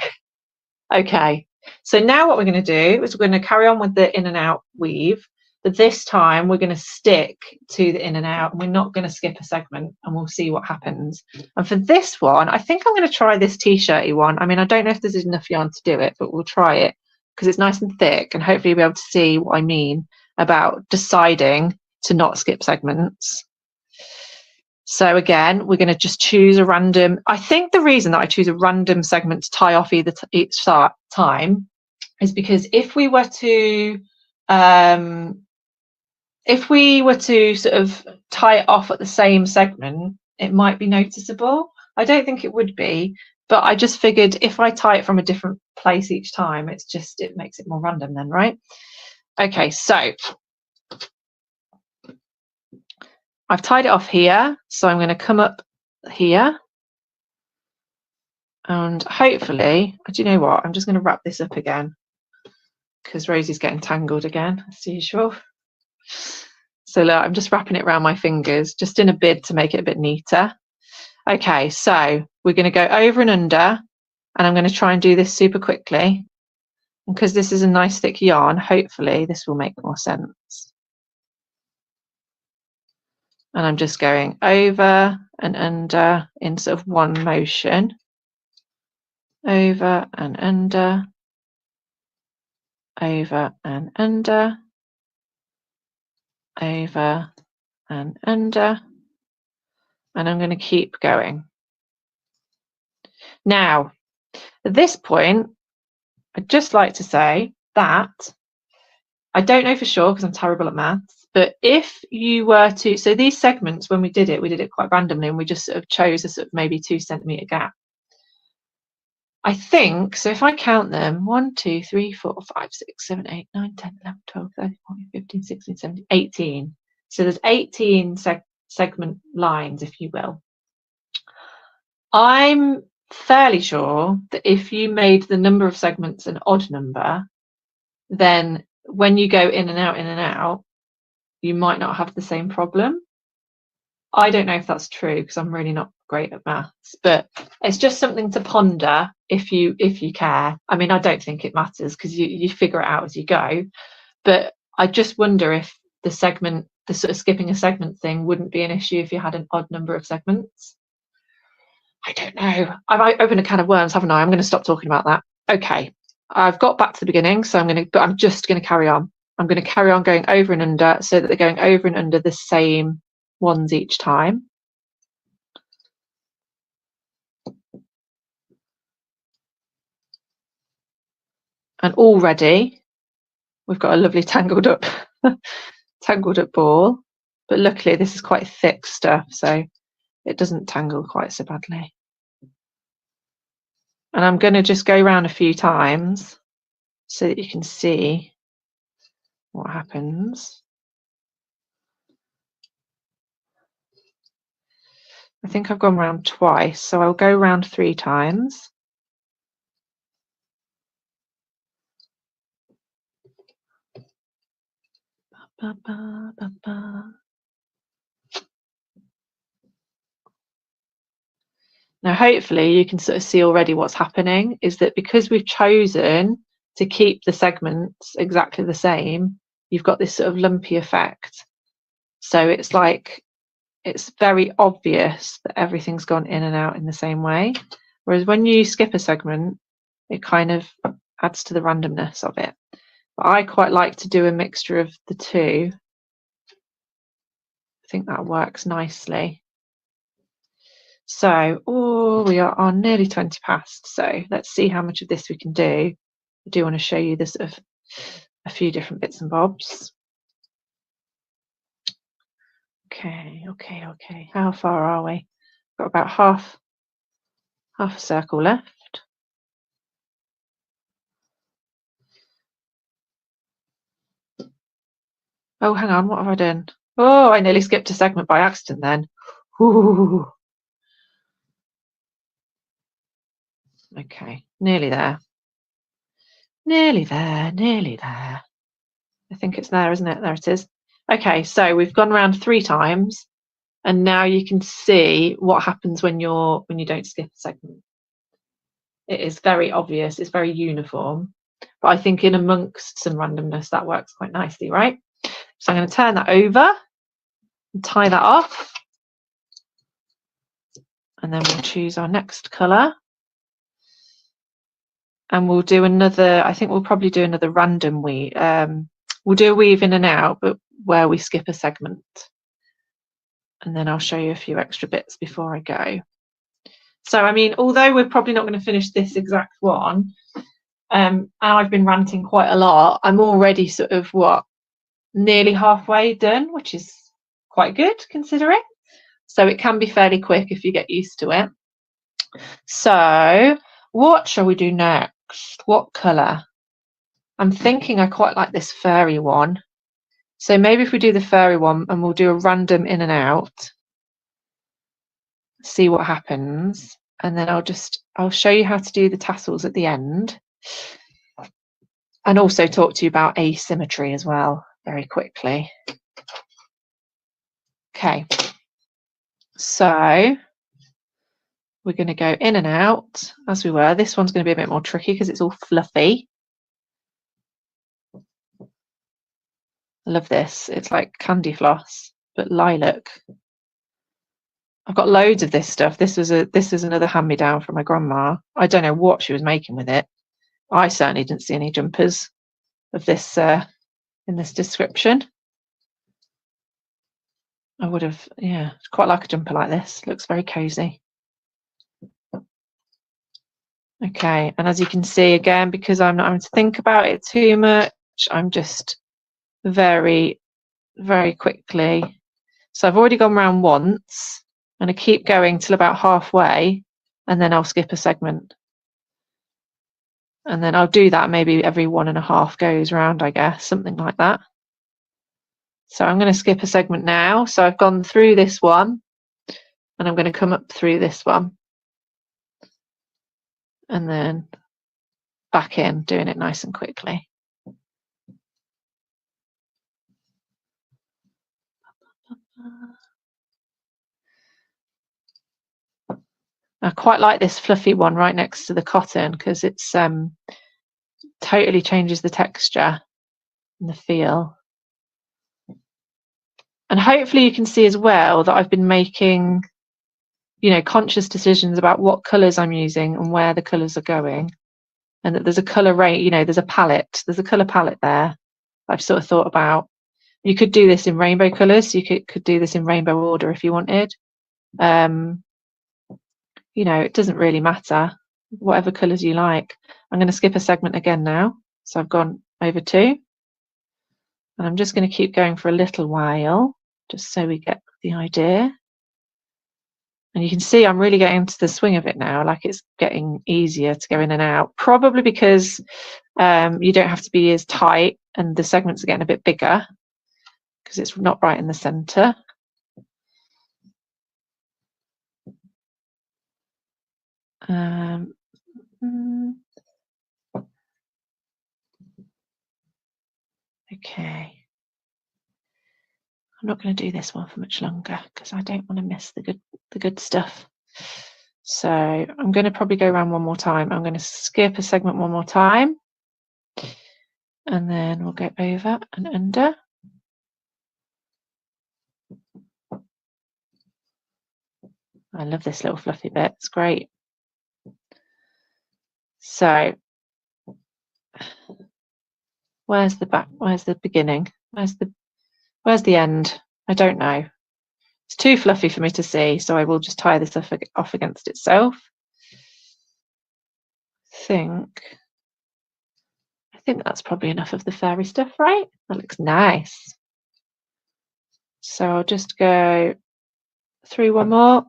Speaker 1: Okay, so now what we're going to do is we're going to carry on with the in and out weave, but this time we're going to stick to the in and out and we're not going to skip a segment, and we'll see what happens. And for this one, I think I'm going to try this t-shirty one. I mean, I don't know if there's enough yarn to do it, but we'll try it because it's nice and thick, and hopefully you'll be able to see what I mean about deciding to not skip segments. So again, we're going to just choose a random. I think the reason that I choose a random segment to tie off each time is because if we were to sort of tie it off at the same segment, it might be noticeable. I don't think it would be, but I just figured if I tie it from a different place each time, it makes it more random then, right? Okay, so I've tied it off here, so I'm going to come up here and hopefully, do you know what? I'm just going to wrap this up again because Rosie's getting tangled again, as usual. So look, I'm just wrapping it around my fingers, just in a bid to make it a bit neater. Okay, so we're going to go over and under, and I'm going to try and do this super quickly. And because this is a nice thick yarn, hopefully this will make more sense. And I'm just going over and under in sort of one motion. Over and under. Over and under. Over and under. And I'm going to keep going. Now, at this point, I'd just like to say that I don't know for sure because I'm terrible at maths, But if you were to, so these segments, when we did it quite randomly, and we just sort of chose a sort of maybe 2 centimetre gap. I think, so if I count them, 1, 2, 3, 4, 5, 6, 7, 8, 9, 10, 11, 12, 13, 14, 15, 16, 17, 18. So there's 18 segment lines, if you will. I'm fairly sure that if you made the number of segments an odd number, then when you go in and out, you might not have the same problem. I don't know if that's true because I'm really not great at maths, but it's just something to ponder if you care. I mean, I don't think it matters because you figure it out as you go, but I just wonder if the sort of skipping a segment thing wouldn't be an issue if you had an odd number of segments. I don't know. I've opened a can of worms, haven't I? I'm going to stop talking about that. Okay, I've got back to the beginning, so I'm just going to carry on. I'm going to carry on going over and under so that they're going over and under the same ones each time. And already we've got a lovely tangled up ball, but luckily this is quite thick stuff, so it doesn't tangle quite so badly. And I'm going to just go around a few times so that you can see what happens. I think I've gone round twice, so I'll go round 3 times. Ba, ba, ba, ba. Now, hopefully you can sort of see already what's happening is that because we've chosen to keep the segments exactly the same, you've got this sort of lumpy effect. So it's like, it's very obvious that everything's gone in and out in the same way. Whereas when you skip a segment, it kind of adds to the randomness of it. But I quite like to do a mixture of the two. I think that works nicely. So, we are on nearly 20 past. So let's see how much of this we can do. I do want to show you this of a few different bits and bobs. Okay. How far are we? Got about half a circle left. Oh, hang on, what have I done? Oh, I nearly skipped a segment by accident then. Ooh. Okay, nearly there. Nearly there. I think it's there, isn't it? There it is. Okay, so we've gone around 3 times, and now you can see what happens when you don't skip a segment. It is very obvious, it's very uniform, but I think in amongst some randomness that works quite nicely, right? So I'm going to turn that over and tie that off, and then we'll choose our next colour. And we'll do another, I think we'll probably do another random weave. We'll do a weave in and out, but where we skip a segment. And then I'll show you a few extra bits before I go. So, I mean, although we're probably not going to finish this exact one, and I've been ranting quite a lot, I'm already sort of, nearly halfway done, which is quite good considering. So it can be fairly quick if you get used to it. So what shall we do next? What colour? I'm thinking I quite like this fairy one. So maybe if we do the fairy one and we'll do a random in and out, see what happens. And then I'll show you how to do the tassels at the end. And also talk to you about asymmetry as well, very quickly. Okay. So we're going to go in and out as we were. This one's going to be a bit more tricky because it's all fluffy. I love this. It's like candy floss, but lilac. I've got loads of this stuff. This is another hand-me-down from my grandma. I don't know what she was making with it. I certainly didn't see any jumpers of this in this description. I would have, yeah, quite like a jumper like this. Looks very cozy. Okay, and as you can see again, because I'm not having to think about it too much, I'm just very very quickly. So I've already gone round once, and I keep going till about halfway, and then I'll skip a segment. And then I'll do that maybe every 1.5 goes round, I guess, something like that. So I'm going to skip a segment now. So I've gone through this one, and I'm going to come up through this one, and then back in, doing it nice and quickly. I quite like this fluffy one right next to the cotton because it's totally changes the texture and the feel. And hopefully you can see as well that I've been making, you know, conscious decisions about what colours I'm using and where the colours are going, and that there's a colour range, you know, there's a palette, there's a colour palette there I've sort of thought about. You could do this in rainbow colours, so you could do this in rainbow order if you wanted. You know, it doesn't really matter, whatever colours you like. I'm going to skip a segment again now. So I've gone over 2, and I'm just going to keep going for a little while, just so we get the idea. And you can see I'm really getting into the swing of it now, like it's getting easier to go in and out, probably because you don't have to be as tight and the segments are getting a bit bigger because it's not right in the centre. Okay. I'm not going to do this one for much longer because I don't want to miss the good stuff. So I'm going to probably go around one more time. I'm going to skip a segment one more time, and then we'll go over and under. I love this little fluffy bit. It's great. So where's the back? Where's the beginning? Where's the end? I don't know. It's too fluffy for me to see, so I will just tie this off against itself. I think that's probably enough of the fairy stuff, right? That looks nice. So I'll just go through one more.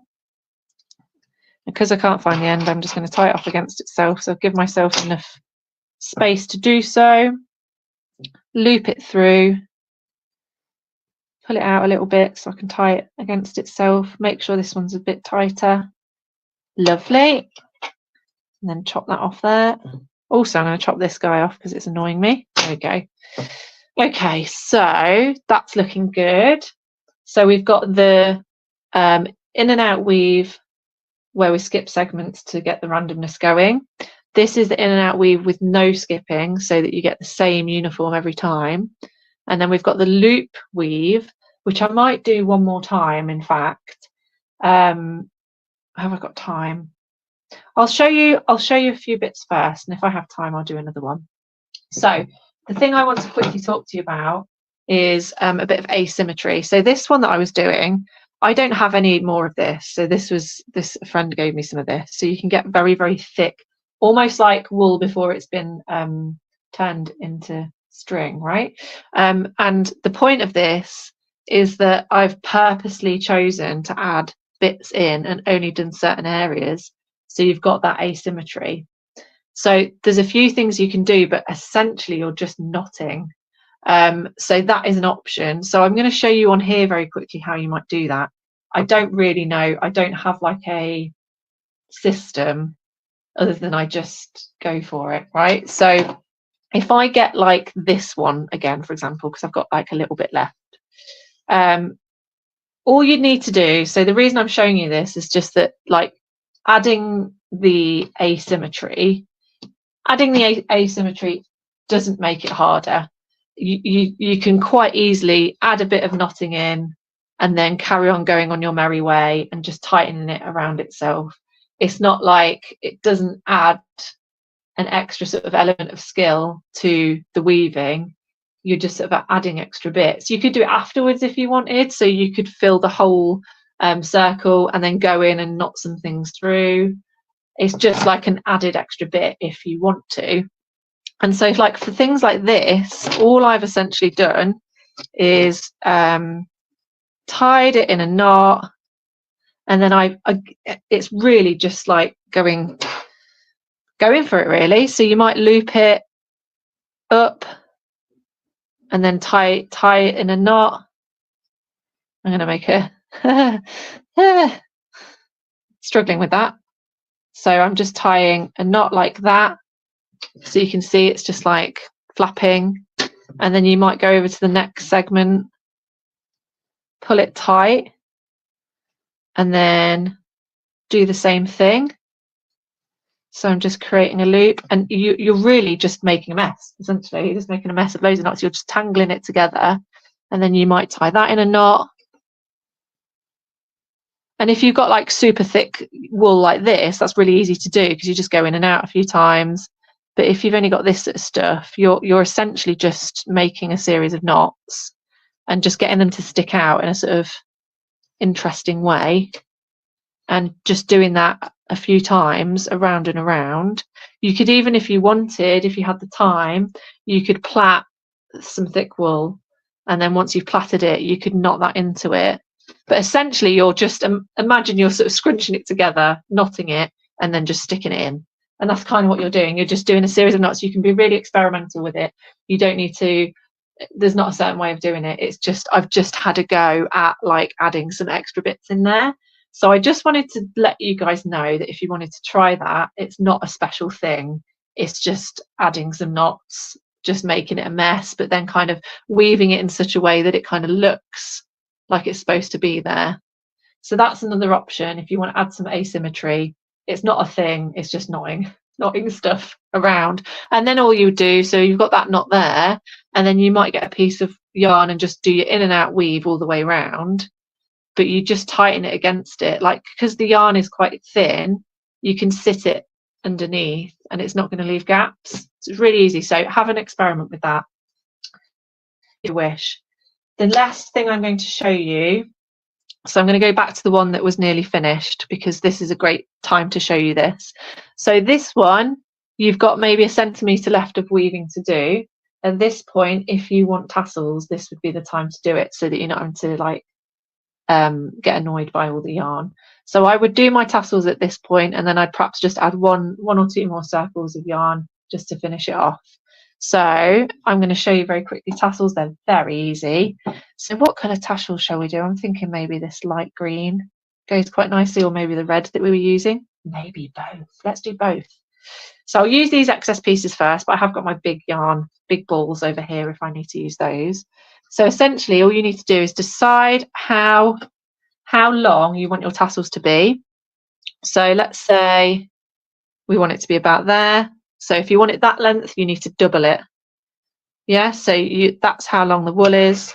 Speaker 1: Because I can't find the end, I'm just going to tie it off against itself. So I'll give myself enough space to do so. Loop it through. Pull it out a little bit so I can tie it against itself. Make sure this one's a bit tighter. Lovely. And then chop that off there. Also, I'm going to chop this guy off because it's annoying me. There we go. Okay, so that's looking good. So we've got the in and out weave where we skip segments to get the randomness going. This is the in and out weave with no skipping so that you get the same uniform every time. And then we've got the loop weave, which I might do one more time, in fact. Have I got time? I'll show you a few bits first, and if I have time, I'll do another one. So the thing I want to quickly talk to you about is a bit of asymmetry. So this one that I was doing, I don't have any more of this. So a friend gave me some of this. So you can get very, very thick, almost like wool before it's been turned into string, right? And the point of this is that I've purposely chosen to add bits in and only done certain areas. So you've got that asymmetry. So there's a few things you can do, but essentially you're just knotting. So that is an option. So I'm going to show you on here very quickly how you might do that. I don't really know. I don't have like a system other than I just go for it, right? So if I get like this one again, for example, because I've got like a little bit left, all you need to do, so the reason I'm showing you this is just that like adding the asymmetry doesn't make it harder. You can quite easily add a bit of knotting in and then carry on going on your merry way and just tightening it around itself. It's not like it doesn't add an extra sort of element of skill to the weaving. You're just sort of adding extra bits. You could do it afterwards if you wanted, so you could fill the whole circle and then go in and knot some things through. It's just like an added extra bit if you want to. And so like for things like this, all I've essentially done is tied it in a knot, and then it's really just like going for it really. So you might loop it up and then tie it in a knot. I'm going to make a struggling with that. So I'm just tying a knot like that, so you can see it's just like flapping, and then you might go over to the next segment, pull it tight, and then do the same thing. So I'm just creating a loop, and you're really just making a mess, essentially. You're just making a mess of loads of knots. You're just tangling it together, and then you might tie that in a knot. And if you've got like super thick wool like this, that's really easy to do because you just go in and out a few times. But if you've only got this sort of stuff, you're essentially just making a series of knots and just getting them to stick out in a sort of interesting way, and just doing that a few times around and around. You could even, if you wanted, if you had the time, you could plait some thick wool, and then once you've plaited it, you could knot that into it. But essentially you're just imagine you're sort of scrunching it together, knotting it, and then just sticking it in. And that's kind of what you're doing. You're just doing a series of knots. You can be really experimental with it. You don't need to, there's not a certain way of doing it. It's just, I've just had a go at like adding some extra bits in there. So I just wanted to let you guys know that if you wanted to try that, it's not a special thing. It's just adding some knots, just making it a mess, but then kind of weaving it in such a way that it kind of looks like it's supposed to be there. So that's another option if you want to add some asymmetry. It's not a thing, it's just knotting stuff around. And then all you do, so you've got that knot there, and then you might get a piece of yarn and just do your in and out weave all the way around, but you just tighten it against it, like, because the yarn is quite thin, you can sit it underneath and it's not going to leave gaps. So it's really easy. So have an experiment with that if you wish. The last thing I'm going to show you, so I'm going to go back to the one that was nearly finished because this is a great time to show you this. So this one, you've got maybe a centimetre left of weaving to do. At this point, if you want tassels, this would be the time to do it so that you're not having to like get annoyed by all the yarn. So I would do my tassels at this point, and then I'd perhaps just add one or two more circles of yarn just to finish it off. So I'm going to show you very quickly tassels. They're very easy. So what colour tassel shall we do? I'm thinking maybe this light green goes quite nicely, or maybe the red that we were using. Maybe both. Let's do both. So I'll use these excess pieces first, but I have got my big yarn, big balls over here if I need to use those. So essentially all you need to do is decide how long you want your tassels to be. So let's say we want it to be about there. So if you want it that length, you need to double it. Yeah, so that's how long the wool is.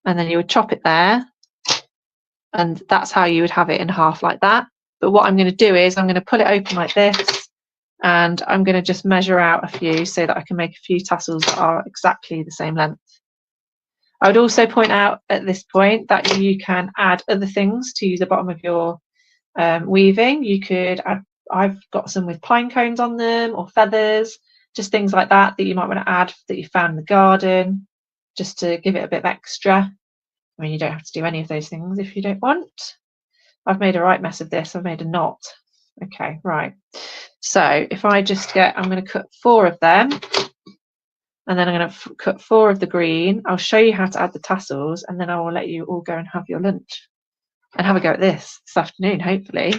Speaker 1: And then you would chop it there. And that's how you would have it in half like that. But what I'm going to do is I'm going to pull it open like this. And I'm going to just measure out a few so that I can make a few tassels that are exactly the same length. I would also point out at this point that you can add other things to the bottom of your weaving. You could add, I've got some with pine cones on them, or feathers, just things like that that you might want to add that you found in the garden, just to give it a bit of extra. I mean, you don't have to do any of those things if you don't want. I've made a right mess of this. I've made a knot. Okay, right. So if I just get, I'm going to cut 4 of them, and then I'm going to cut 4 of the green. I'll show you how to add the tassels, and then I will let you all go and have your lunch and have a go at this afternoon, hopefully.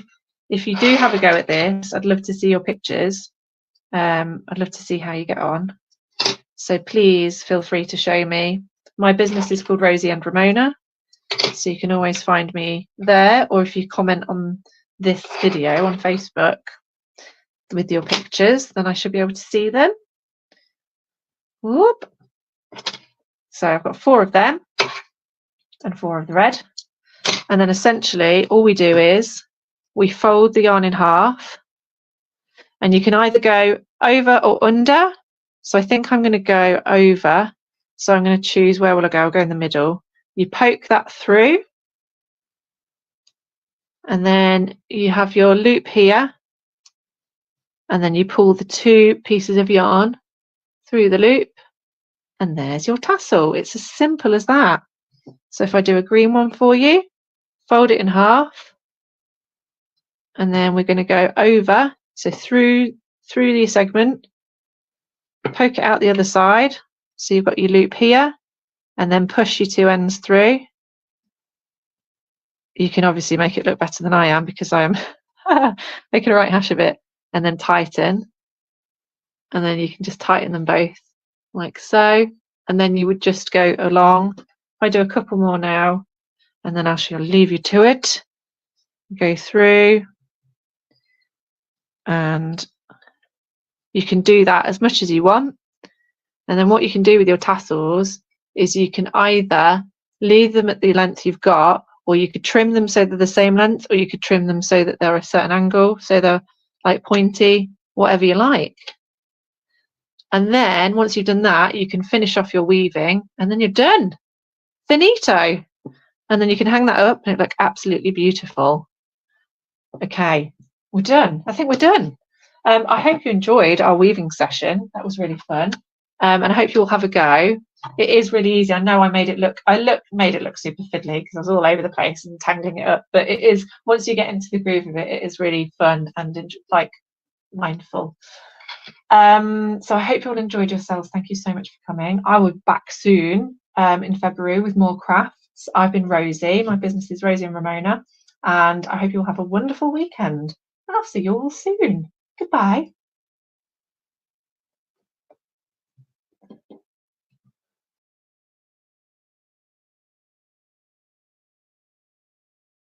Speaker 1: If you do have a go at this, I'd love to see your pictures. I'd love to see how you get on. So please feel free to show me. My business is called Rosie and Ramona, so you can always find me there, or if you comment on this video on Facebook with your pictures, then I should be able to see them. Whoop. So I've got 4 of them and 4 of the red, and then essentially all we do is we fold the yarn in half, and you can either go over or under. So I think I'm going to go over, so I'm going to choose where will I go. I'll go in the middle. You poke that through, and then you have your loop here, and then you pull the 2 pieces of yarn through the loop, and there's your tassel. It's as simple as that. So if I do a green one for you, fold it in half, and then we're going to go over, so through the segment, poke it out the other side, so you've got your loop here, and then push your two ends through. You can obviously make it look better than I am because I am making a right hash of it, and then tighten, and then you can just tighten them both like so, and then you would just go along. I do a couple more now, and then I shall leave you to it. Go through, and you can do that as much as you want. And then what you can do with your tassels is you can either leave them at the length you've got, or you could trim them so they're the same length, or you could trim them so that they're a certain angle, so they're like pointy, whatever you like. And then once you've done that, you can finish off your weaving, and then you're done. Finito. And then you can hang that up and it look absolutely beautiful. Okay, we're done. I think we're done. I hope you enjoyed our weaving session. That was really fun. And I hope you all have a go. It is really easy. I know I made it look super fiddly because I was all over the place and tangling it up. But it is, once you get into the groove of it, it is really fun and like mindful. So I hope you all enjoyed yourselves. Thank you so much for coming. I will be back soon in February with more crafts. I've been Rosie. My business is Rosie and Ramona. And I hope you all have a wonderful weekend. And I'll see you all soon. Goodbye.